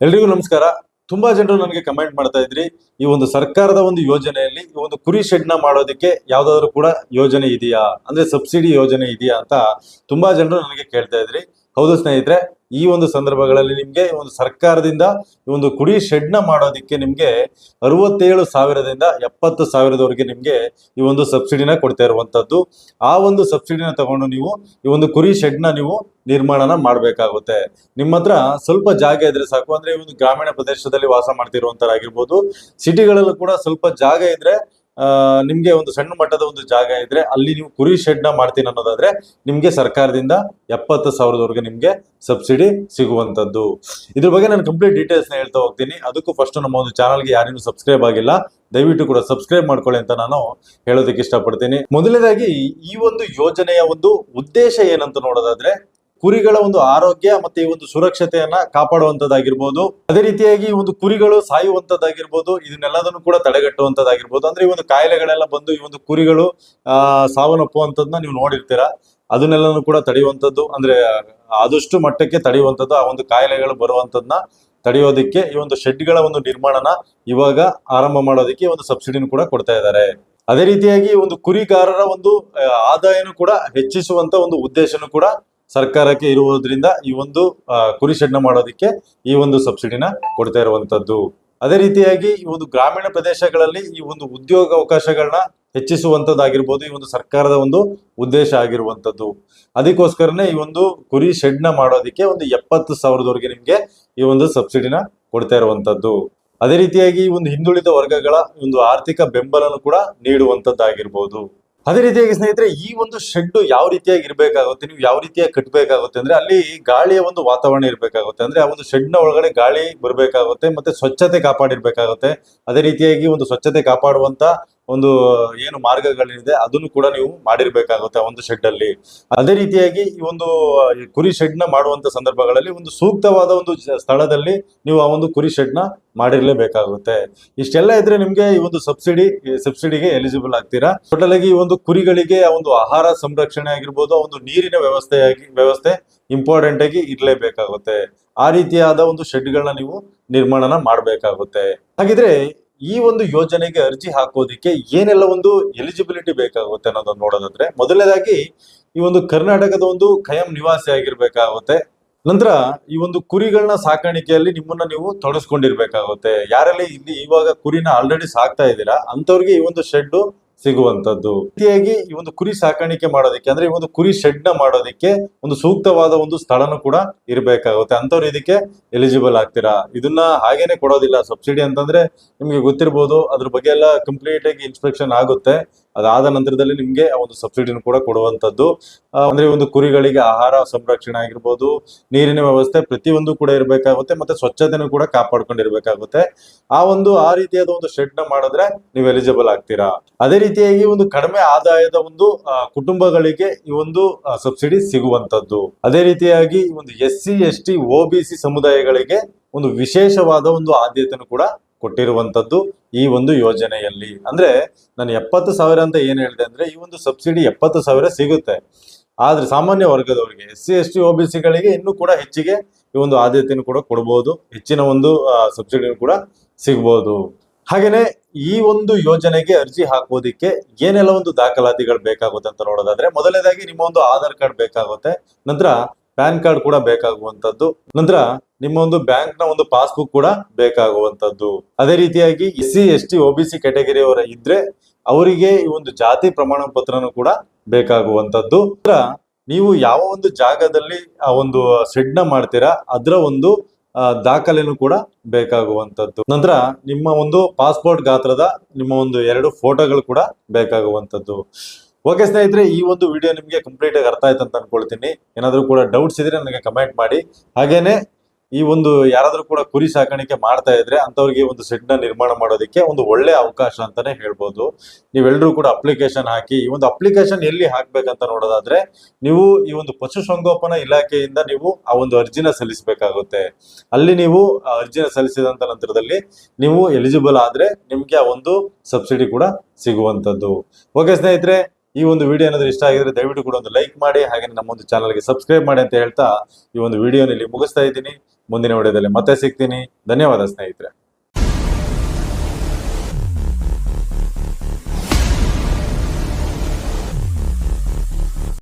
ಎಲ್ರಿಗೂ ನಮಸ್ಕಾರ. ತುಂಬಾ ಜನರು ನನಗೆ ಕಮೆಂಟ್ ಮಾಡ್ತಾ ಇದ್ರಿ, ಈ ಒಂದು ಸರ್ಕಾರದ ಒಂದು ಯೋಜನೆಯಲ್ಲಿ ಈ ಒಂದು ಕುರಿ ಶೆಡ್ ನ ಮಾಡೋದಕ್ಕೆ ಯಾವ್ದಾದ್ರು ಕೂಡ ಯೋಜನೆ ಇದೆಯಾ, ಅಂದ್ರೆ ಸಬ್ಸಿಡಿ ಯೋಜನೆ ಇದೆಯಾ ಅಂತ ತುಂಬಾ ಜನರು ನನಗೆ ಕೇಳ್ತಾ ಇದ್ರಿ. ಹೌದು ಸ್ನೇಹಿತರೆ, ಈ ಒಂದು ಸಂದರ್ಭಗಳಲ್ಲಿ ನಿಮ್ಗೆ ಒಂದು ಸರ್ಕಾರದಿಂದ ಈ ಒಂದು ಕುರಿ ಶೆಡ್ ನ ಮಾಡೋದಕ್ಕೆ ನಿಮ್ಗೆ 67,000ದಿಂದ 70,000ದವರೆಗೆ ನಿಮ್ಗೆ ಈ ಒಂದು ಸಬ್ಸಿಡಿನ ಕೊಡ್ತಾ ಇರುವಂತದ್ದು. ಆ ಒಂದು ಸಬ್ಸಿಡಿನ ತಗೊಂಡು ನೀವು ಈ ಒಂದು ಕುರಿ ಶೆಡ್ ನ ನೀವು ನಿರ್ಮಾಣನ ಮಾಡ್ಬೇಕಾಗುತ್ತೆ. ನಿಮ್ಮ ಹತ್ರ ಸ್ವಲ್ಪ ಜಾಗ ಇದ್ರೆ ಸಾಕು. ಅಂದ್ರೆ ಈ ಒಂದು ಗ್ರಾಮೀಣ ಪ್ರದೇಶದಲ್ಲಿ ವಾಸ ಮಾಡ್ತಿರುವಂತರಾಗಿರ್ಬೋದು, ಸಿಟಿಗಳಲ್ಲೂ ಕೂಡ ಸ್ವಲ್ಪ ಜಾಗ ಇದ್ರೆ ನಿಮ್ಗೆ ಒಂದು ಸಣ್ಣ ಮಟ್ಟದ ಒಂದು ಜಾಗ ಇದ್ರೆ ಅಲ್ಲಿ ನೀವು ಕುರಿ ಶೆಡ್ ನ ಮಾಡ್ತೀನಿ ಅನ್ನೋದಾದ್ರೆ ನಿಮ್ಗೆ ಸರ್ಕಾರದಿಂದ 70,000ದವರೆಗೆ ನಿಮ್ಗೆ ಸಬ್ಸಿಡಿ ಸಿಗುವಂತದ್ದು. ಇದ್ರ ಬಗ್ಗೆ ನಾನು ಕಂಪ್ಲೀಟ್ ಡೀಟೇಲ್ಸ್ ನ ಹೇಳ್ತಾ ಹೋಗ್ತೀನಿ. ಅದಕ್ಕೂ ಫಸ್ಟ್ ನಮ್ಮ ಒಂದು ಚಾನಲ್ಗೆ ಯಾರೇನು ಸಬ್ಸ್ಕ್ರೈಬ್ ಆಗಿಲ್ಲ, ದಯವಿಟ್ಟು ಕೂಡ ಸಬ್ಸ್ಕ್ರೈಬ್ ಮಾಡ್ಕೊಳ್ಳಿ ಅಂತ ನಾನು ಹೇಳೋದಕ್ಕೆ ಇಷ್ಟಪಡ್ತೀನಿ. ಮೊದಲನೇದಾಗಿ ಈ ಒಂದು ಯೋಜನೆಯ ಒಂದು ಉದ್ದೇಶ ಏನಂತ ನೋಡೋದಾದ್ರೆ, ಕುರಿಗಳ ಒಂದು ಆರೋಗ್ಯ ಮತ್ತೆ ಈ ಒಂದು ಸುರಕ್ಷತೆಯನ್ನ ಕಾಪಾಡುವಂತದ್ದಾಗಿರ್ಬೋದು, ಅದೇ ರೀತಿಯಾಗಿ ಈ ಒಂದು ಕುರಿಗಳು ಸಾಯುವಂತದ್ದಾಗಿರ್ಬೋದು, ಇದನ್ನೆಲ್ಲದನ್ನು ಕೂಡ ತಡೆಗಟ್ಟುವಂತದ್ದಾಗಿರ್ಬೋದು. ಅಂದ್ರೆ ಈ ಒಂದು ಕಾಯಿಲೆಗಳೆಲ್ಲ ಬಂದು ಈ ಒಂದು ಕುರಿಗಳು ಸಾವನ್ನಪ್ಪುವಂತದನ್ನ ನೀವು ನೋಡಿರ್ತೀರಾ. ಅದನ್ನೆಲ್ಲನೂ ಕೂಡ ತಡೆಯುವಂತದ್ದು, ಅಂದ್ರೆ ಆದಷ್ಟು ಮಟ್ಟಕ್ಕೆ ತಡೆಯುವಂತದ್ದು, ಆ ಒಂದು ಕಾಯಿಲೆಗಳು ಬರುವಂತದನ್ನ ತಡೆಯೋದಕ್ಕೆ ಈ ಒಂದು ಶೆಡ್ಗಳ ಒಂದು ನಿರ್ಮಾಣನ ಇವಾಗ ಆರಂಭ ಮಾಡೋದಕ್ಕೆ ಒಂದು ಸಬ್ಸಿಡಿನ ಕೂಡ ಕೊಡ್ತಾ ಇದ್ದಾರೆ. ಅದೇ ರೀತಿಯಾಗಿ ಒಂದು ಕುರಿಗಾರರ ಒಂದು ಆದಾಯನು ಕೂಡ ಹೆಚ್ಚಿಸುವಂತ ಒಂದು ಉದ್ದೇಶನು ಕೂಡ ಸರ್ಕಾರಕ್ಕೆ ಇರುವುದರಿಂದ ಈ ಒಂದು ಕುರಿ ಶೆಡ್ ನ ಮಾಡೋದಕ್ಕೆ ಈ ಒಂದು ಸಬ್ಸಿಡಿನ ಕೊಡ್ತಾ ಇರುವಂತದ್ದು. ಅದೇ ರೀತಿಯಾಗಿ ಈ ಒಂದು ಗ್ರಾಮೀಣ ಪ್ರದೇಶಗಳಲ್ಲಿ ಈ ಒಂದು ಉದ್ಯೋಗ ಅವಕಾಶಗಳನ್ನ ಹೆಚ್ಚಿಸುವಂತದ್ದಾಗಿರ್ಬೋದು ಈ ಒಂದು ಸರ್ಕಾರದ ಒಂದು ಉದ್ದೇಶ ಆಗಿರುವಂತದ್ದು. ಅದಕ್ಕೋಸ್ಕರನೇ ಈ ಒಂದು ಕುರಿ ಶೆಡ್ ನ ಮಾಡೋದಕ್ಕೆ ಒಂದು 70,000ದವರೆಗೆ ನಿಮ್ಗೆ ಈ ಒಂದು ಸಬ್ಸಿಡಿನ ಕೊಡ್ತಾ ಇರುವಂತದ್ದು. ಅದೇ ರೀತಿಯಾಗಿ ಈ ಒಂದು ಹಿಂದುಳಿದ ವರ್ಗಗಳ ಒಂದು ಆರ್ಥಿಕ ಬೆಂಬಲನು ಕೂಡ ನೀಡುವಂತದ್ದಾಗಿರ್ಬೋದು. ಅದೇ ರೀತಿಯಾಗಿ ಸ್ನೇಹಿತರೆ, ಈ ಒಂದು ಶೆಡ್ ಯಾವ ರೀತಿಯಾಗಿ ಇರ್ಬೇಕಾಗುತ್ತೆ, ನೀವು ಯಾವ ರೀತಿಯಾಗಿ ಕಟ್ಟಬೇಕಾಗುತ್ತೆ ಅಂದ್ರೆ ಅಲ್ಲಿ ಗಾಳಿಯ ಒಂದು ವಾತಾವರಣ ಇರ್ಬೇಕಾಗುತ್ತೆ. ಅಂದ್ರೆ ಆ ಒಂದು ಶೆಡ್ ನ ಒಳಗಡೆ ಗಾಳಿ ಬರ್ಬೇಕಾಗುತ್ತೆ, ಮತ್ತೆ ಸ್ವಚ್ಛತೆ ಕಾಪಾಡಿರ್ಬೇಕಾಗುತ್ತೆ. ಅದೇ ರೀತಿಯಾಗಿ ಒಂದು ಸ್ವಚ್ಛತೆ ಕಾಪಾಡುವಂತ ಒಂದು ಏನು ಮಾರ್ಗಗಳಿದೆ ಅದನ್ನು ಕೂಡ ನೀವು ಮಾಡಿರ್ಬೇಕಾಗುತ್ತೆ ಒಂದು ಶೆಡ್ ಅಲ್ಲಿ. ಅದೇ ರೀತಿಯಾಗಿ ಈ ಒಂದು ಕುರಿ ಶೆಡ್ ನ ಮಾಡುವಂತ ಸಂದರ್ಭಗಳಲ್ಲಿ ಒಂದು ಸೂಕ್ತವಾದ ಒಂದು ಸ್ಥಳದಲ್ಲಿ ನೀವು ಆ ಒಂದು ಕುರಿ ಶೆಡ್ ನ ಮಾಡಿರ್ಲೇಬೇಕಾಗುತ್ತೆ. ಇಷ್ಟೆಲ್ಲ ಇದ್ರೆ ನಿಮ್ಗೆ ಈ ಒಂದು ಸಬ್ಸಿಡಿಗೆ ಎಲಿಜಿಬಲ್ ಆಗ್ತೀರಾ. ಟೋಟಲ್ ಆಗಿ ಈ ಒಂದು ಕುರಿಗಳಿಗೆ ಆ ಒಂದು ಆಹಾರ ಸಂರಕ್ಷಣೆ ಆಗಿರ್ಬೋದು, ಆ ಒಂದು ನೀರಿನ ವ್ಯವಸ್ಥೆ ಇಂಪಾರ್ಟೆಂಟ್ ಆಗಿ ಇರ್ಲೇಬೇಕಾಗುತ್ತೆ. ಆ ರೀತಿಯಾದ ಒಂದು ಶೆಡ್ಗಳನ್ನ ನೀವು ನಿರ್ಮಾಣನ ಮಾಡ್ಬೇಕಾಗುತ್ತೆ. ಹಾಗಿದ್ರೆ ಈ ಒಂದು ಯೋಜನೆಗೆ ಅರ್ಜಿ ಹಾಕೋದಿಕ್ಕೆ ಏನೆಲ್ಲ ಒಂದು ಎಲಿಜಿಬಿಲಿಟಿ ಬೇಕಾಗುತ್ತೆ ಅನ್ನೋದನ್ನ ನೋಡೋದಾದ್ರೆ, ಮೊದಲನೇದಾಗಿ ಈ ಒಂದು ಕರ್ನಾಟಕದ ಒಂದು ಖಾಯಂ ನಿವಾಸಿ ಆಗಿರ್ಬೇಕಾಗುತ್ತೆ. ನಂತರ ಈ ಒಂದು ಕುರಿಗಳನ್ನ ಸಾಕಾಣಿಕೆಯಲ್ಲಿ ನಿಮ್ಮನ್ನ ನೀವು ತೊಡಸ್ಕೊಂಡಿರ್ಬೇಕಾಗುತ್ತೆ. ಯಾರೆಲ್ಲ ಇಲ್ಲಿ ಇವಾಗ ಕುರಿನ ಆಲ್ರೆಡಿ ಸಾಕ್ತಾ ಇದ್ದೀರಾ ಅಂತವ್ರಿಗೆ ಈ ಒಂದು ಶೆಡ್ ಸಿಗುವಂತದ್ದು. ರೀತಿಯಾಗಿ ಈ ಒಂದು ಕುರಿ ಸಾಕಾಣಿಕೆ ಮಾಡೋದಕ್ಕೆ ಅಂದ್ರೆ ಈ ಒಂದು ಕುರಿ ಶೆಡ್ ನ ಮಾಡೋದಕ್ಕೆ ಒಂದು ಸೂಕ್ತವಾದ ಒಂದು ಸ್ಥಳನೂ ಕೂಡ ಇರ್ಬೇಕಾಗುತ್ತೆ. ಅಂತವ್ರು ಇದಕ್ಕೆ ಎಲಿಜಿಬಲ್ ಆಗ್ತೀರಾ. ಇದನ್ನ ಹಾಗೇನೆ ಕೊಡೋದಿಲ್ಲ. ಸಬ್ಸಿಡಿ ಅಂತಂದ್ರೆ ನಿಮ್ಗೆ ಗೊತ್ತಿರ್ಬೋದು, ಅದ್ರ ಬಗ್ಗೆ ಎಲ್ಲ ಕಂಪ್ಲೀಟ್ ಆಗಿ ಇನ್ಸ್ಪೆಕ್ಷನ್ ಆಗುತ್ತೆ. ಅದಾದ ನಂತರದಲ್ಲಿ ನಿಮ್ಗೆ ಆ ಒಂದು ಸಬ್ಸಿಡಿನ ಕೂಡ ಕೊಡುವಂತದ್ದು. ಅಂದ್ರೆ ಒಂದು ಕುರಿಗಳಿಗೆ ಆಹಾರ ಸಂರಕ್ಷಣೆ ಆಗಿರ್ಬೋದು, ನೀರಿನ ವ್ಯವಸ್ಥೆ ಪ್ರತಿಯೊಂದು ಕೂಡ ಇರ್ಬೇಕಾಗುತ್ತೆ, ಮತ್ತೆ ಸ್ವಚ್ಛತೆನೂ ಕೂಡ ಕಾಪಾಡ್ಕೊಂಡಿರ್ಬೇಕಾಗುತ್ತೆ. ಆ ರೀತಿಯಾದ ಒಂದು ಶೆಡ್ ನ ಮಾಡಿದ್ರೆ ನೀವು ಎಲಿಜಿಬಲ್ ಆಗ್ತೀರಾ. ಅದೇ ರೀತಿಯಾಗಿ ಒಂದು ಕಡಿಮೆ ಆದಾಯದ ಒಂದು ಕುಟುಂಬಗಳಿಗೆ ಈ ಒಂದು ಸಬ್ಸಿಡಿ ಸಿಗುವಂತದ್ದು. ಅದೇ ರೀತಿಯಾಗಿ ಒಂದು SC ST OBC ಸಮುದಾಯಗಳಿಗೆ ಒಂದು ವಿಶೇಷವಾದ ಒಂದು ಆದ್ಯತೆಯನ್ನು ಕೂಡ ಕೊಟ್ಟಿರುವಂತದ್ದು ಈ ಒಂದು ಯೋಜನೆಯಲ್ಲಿ. ಅಂದ್ರೆ ನಾನು 70,000 ಅಂತ ಏನ್ ಹೇಳಿದೆ ಅಂದ್ರೆ, ಈ ಒಂದು ಸಬ್ಸಿಡಿ 70,000 ಸಿಗುತ್ತೆ. ಆದ್ರೆ ಸಾಮಾನ್ಯ ವರ್ಗದವರಿಗೆ SC ST OBC ಗಳಿಗೆ ಇನ್ನೂ ಕೂಡ ಹೆಚ್ಚಿಗೆ ಈ ಒಂದು ಆದ್ಯತೆಯನ್ನು ಕೂಡ ಕೊಡಬಹುದು, ಹೆಚ್ಚಿನ ಒಂದು ಸಬ್ಸಿಡಿ ಕೂಡ ಸಿಗಬಹುದು. ಹಾಗೇನೆ ಈ ಒಂದು ಯೋಜನೆಗೆ ಅರ್ಜಿ ಹಾಕೋದಿಕ್ಕೆ ಏನೆಲ್ಲ ಒಂದು ದಾಖಲಾತಿಗಳು ಬೇಕಾಗುತ್ತೆ ಅಂತ ನೋಡೋದಾದ್ರೆ, ಮೊದಲನೇದಾಗಿ ನಿಮ್ಮ ಒಂದು ಆಧಾರ್ ಕಾರ್ಡ್ ಬೇಕಾಗುತ್ತೆ. ನಂತರ ಪ್ಯಾನ್ ಕಾರ್ಡ್ ಕೂಡ ಬೇಕಾಗುವಂತದ್ದು. ನಂತರ ನಿಮ್ಮ ಒಂದು ಬ್ಯಾಂಕ್ ನ ಒಂದು ಪಾಸ್ಬುಕ್ ಕೂಡ ಬೇಕಾಗುವಂತದ್ದು. ಅದೇ ರೀತಿಯಾಗಿ SC ST OBC ಕ್ಯಾಟಗರಿಯವರ ಇದ್ರೆ ಅವರಿಗೆ ಈ ಒಂದು ಜಾತಿ ಪ್ರಮಾಣ ಪತ್ರನೂ ಕೂಡ ಬೇಕಾಗುವಂತದ್ದು. ನಂತರ ನೀವು ಯಾವ ಒಂದು ಜಾಗದಲ್ಲಿ ಆ ಒಂದು ಶೆಡ್ ನ ಮಾಡ್ತೀರಾ ಅದರ ಒಂದು ದಾಖಲೆನೂ ಕೂಡ ಬೇಕಾಗುವಂತದ್ದು. ನಂತರ ನಿಮ್ಮ ಒಂದು ಪಾಸ್ಪೋರ್ಟ್ ಗಾತ್ರದ ನಿಮ್ಮ ಒಂದು 2 ಫೋಟೋಗಳು ಕೂಡ ಬೇಕಾಗುವಂತದ್ದು. ಓಕೆ ಸ್ನೇಹಿತರೆ, ಈ ಒಂದು ವಿಡಿಯೋ ನಿಮ್ಗೆ ಕಂಪ್ಲೀಟ್ ಆಗಿ ಅರ್ಥ ಆಯ್ತು ಅಂತ ಅನ್ಕೊಳ್ತೀನಿ. ಏನಾದ್ರೂ ಕೂಡ ಡೌಟ್ಸ್ ಇದ್ರೆ ನನಗೆ ಕಮೆಂಟ್ ಮಾಡಿ. ಹಾಗೇನೆ ಈ ಒಂದು ಯಾರಾದ್ರೂ ಕೂಡ ಕುರಿ ಸಾಕಾಣಿಕೆ ಮಾಡ್ತಾ ಇದ್ರೆ ಅಂತವ್ರಿಗೆ ಒಂದು ಶೆಡ್ ನ ನಿರ್ಮಾಣ ಮಾಡೋದಕ್ಕೆ ಒಂದು ಒಳ್ಳೆ ಅವಕಾಶ ಅಂತಾನೆ ಹೇಳ್ಬೋದು. ನೀವೆಲ್ಲರೂ ಕೂಡ ಅಪ್ಲಿಕೇಶನ್ ಹಾಕಿ. ಈ ಒಂದು ಅಪ್ಲಿಕೇಶನ್ ಎಲ್ಲಿ ಹಾಕ್ಬೇಕಂತ ನೋಡೋದಾದ್ರೆ, ನೀವು ಈ ಒಂದು ಪಶುಸಂಗೋಪನಾ ಇಲಾಖೆಯಿಂದ ನೀವು ಆ ಒಂದು ಅರ್ಜಿನ ಸಲ್ಲಿಸಬೇಕಾಗುತ್ತೆ. ಅಲ್ಲಿ ನೀವು ಅರ್ಜಿನ ಸಲ್ಲಿಸಿದಂತ ನಂತರದಲ್ಲಿ ನೀವು ಎಲಿಜಿಬಲ್ ಆದ್ರೆ ನಿಮ್ಗೆ ಆ ಒಂದು ಸಬ್ಸಿಡಿ ಕೂಡ ಸಿಗುವಂತದ್ದು. ಓಕೆ ಸ್ನೇಹಿತರೆ, ಈ ಒಂದು ವಿಡಿಯೋ ಏನಾದ್ರೂ ಇಷ್ಟ ಆಗಿದ್ರೆ ದಯವಿಟ್ಟು ಕೂಡ ಒಂದು ಲೈಕ್ ಮಾಡಿ, ಹಾಗೆ ನಮ್ಮ ಒಂದು ಚಾನಲ್ಗೆ ಸಬ್ಸ್ಕ್ರೈಬ್ ಮಾಡಿ ಅಂತ ಹೇಳ್ತಾ ಈ ಒಂದು ವಿಡಿಯೋನಲ್ಲಿ ಮುಗಿಸ್ತಾ ಇದ್ದೀನಿ. ಮುಂದಿನ ವಿಡಿಯೋದಲ್ಲಿ ಮತ್ತೆ ಸಿಗ್ತೀನಿ. ಧನ್ಯವಾದ ಸ್ನೇಹಿತರೆ.